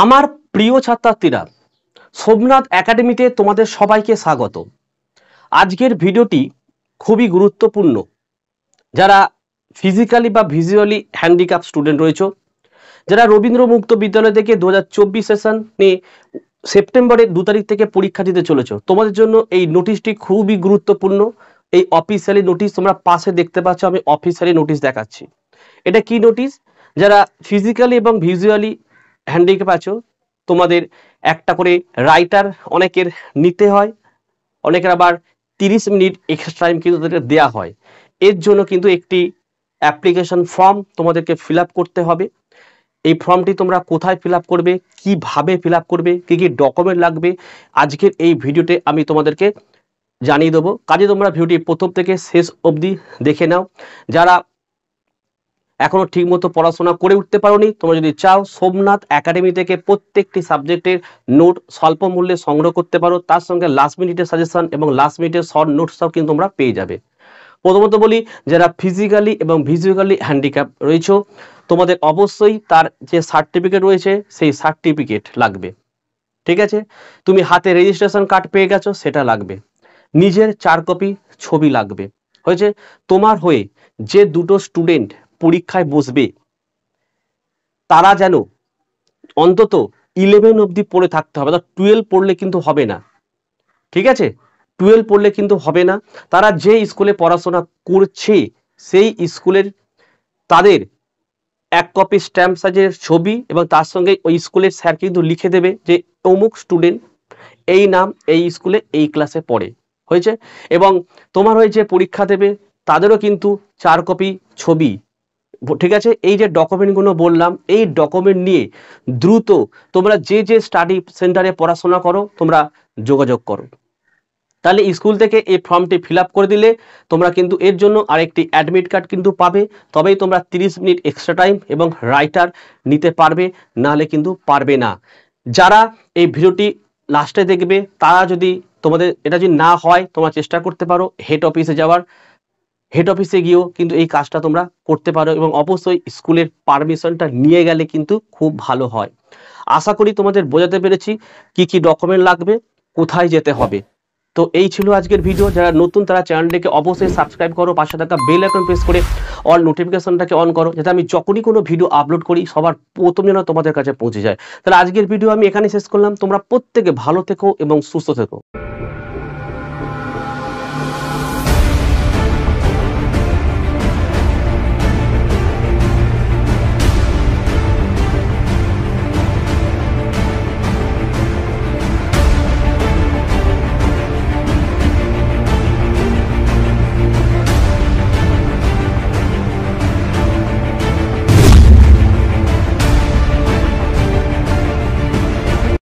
আমার প্রিয় ছাত্রছাত্রীরা, সোমনাথ একাডেমিতে তোমাদের সবাইকে স্বাগত। আজকের ভিডিওটি খুবই গুরুত্বপূর্ণ। যারা ফিজিক্যালি বা ভিজুয়ালি হ্যান্ডিক্যাপ স্টুডেন্ট রয়েছে, যারা রবীন্দ্র মুক্ত বিদ্যালয় থেকে 2024 সেশনে সেপ্টেম্বরের 2 তারিখ থেকে পরীক্ষা দিতে চলেছ, তোমাদের জন্য এই নোটিশটি খুবই গুরুত্বপূর্ণ। এই অফিসিয়ালি নোটিশ তোমরা পাশে দেখতে পাচ্ছ, আমি অফিসিয়ালি নোটিশ দেখাচ্ছি। এটা কি নোটিশ? যারা ফিজিক্যালি এবং ভিজুয়ালি হ্যান্ডিক্যাপ আছো, তোমাদের একটা করে রাইটার অনেকের নিতে হয়, অনেকের আবার 30 মিনিট এক্সট্রা টাইম কিন্তু দেওয়া হয়। এর জন্য কিন্তু একটি অ্যাপ্লিকেশন ফর্ম তোমাদেরকে ফিল আপ করতে হবে। এই ফর্মটি তোমরা কোথায় ফিল আপ করবে, কিভাবে ফিল আপ করবে, কি কি ডকুমেন্ট লাগবে, আজকের এই ভিডিওতে আমি তোমাদেরকে জানিয়ে দেবো। কাজে তোমরা ভিডিওটি প্রথম থেকে শেষ অবধি দেখে নাও। যারা এখনো ঠিকমতো পড়াশোনা করে উঠতে পারোনি, তোমরা যদি চাও সোমনাথ একাডেমি থেকে প্রত্যেকটি সাবজেক্টের নোট স্বল্প মূল্যে সংগ্রহ করতে পারো। তার সঙ্গে লাস্ট মিনিটের সাজেশন এবং লাস্ট মিনিটের শর্ট নোটসটাও কিন্তু তোমরা পেয়ে যাবে। প্রথমত বলি, যারা ফিজিক্যালি এবং ভিজুয়ালি হ্যান্ডিক্যাপ রয়েছে, তোমাদের অবশ্যই তার যে সার্টিফিকেট রয়েছে সেই সার্টিফিকেট লাগবে। ঠিক আছে, তুমি হাতে রেজিস্ট্রেশন কার্ড পেয়ে গেছো, সেটা লাগবে। নিজের 4 কপি ছবি লাগবে। হয়েছে, তোমার হয়ে যে দুটো স্টুডেন্ট পরীক্ষায় বসবে তারা যেন অন্তত 11 অবধি পড়ে থাকতে হবে, 12 পড়লে কিন্তু হবে না। ঠিক আছে, 12 পড়লে কিন্তু হবে না। তারা যে স্কুলে পড়াশোনা করছে সেই স্কুলের তাদের 1 কপি স্ট্যাম্প সাইজের ছবি এবং তার সঙ্গে ওই স্কুলের স্যার কিন্তু লিখে দেবে যে অমুক স্টুডেন্ট, এই নাম, এই স্কুলে এই ক্লাসে পড়ে। হয়েছে, এবং তোমার হয়ে যে পরীক্ষা দেবে তাদেরও কিন্তু 4 কপি ছবি। ঠিক আছে, এই যে ডকুমেন্টগুলো বললাম, এই ডকুমেন্ট নিয়ে দ্রুত তোমরা যে যে স্টাডি সেন্টারে পড়াশোনা করো তোমরা যোগাযোগ করো। তাহলে স্কুল থেকে এই ফর্মটি ফিল আপ করে দিলে তোমরা কিন্তু এর জন্য আরেকটি অ্যাডমিট কার্ড কিন্তু পাবে। তবেই তোমরা 30 মিনিট এক্সট্রা টাইম এবং রাইটার নিতে পারবে, নাহলে কিন্তু পারবে না। যারা এই ভিডিওটি লাস্টে দেখবে তারা যদি তোমাদের এটা যদি না হয়, তোমরা চেষ্টা করতে পারো হেড অফিসে যাওয়ার। হেড অফিসে গিয়েও কিন্তু এই কাজটা তোমরা করতে পারো এবং অবশ্যই স্কুলের পারমিশনটা নিয়ে গেলে কিন্তু খুব ভালো হয়। আশা করি তোমাদের বোঝাতে পেরেছি কি কি ডকুমেন্ট লাগবে, কোথায় যেতে হবে। তো এই ছিল আজকের ভিডিও। যারা নতুন তারা চ্যানেলটিকে অবশ্যই সাবস্ক্রাইব করো, পাশে থাকা বেল আইকন প্রেস করে অল নোটিফিকেশনটাকে অন করো, যাতে আমি যখনই কোনো ভিডিও আপলোড করি সবার প্রথম যেন তোমাদের কাছে পৌঁছে যায়। তাহলে আজকের ভিডিও আমি এখানে শেষ করলাম। তোমরা প্রত্যেকে ভালো থেকো এবং সুস্থ থেকো।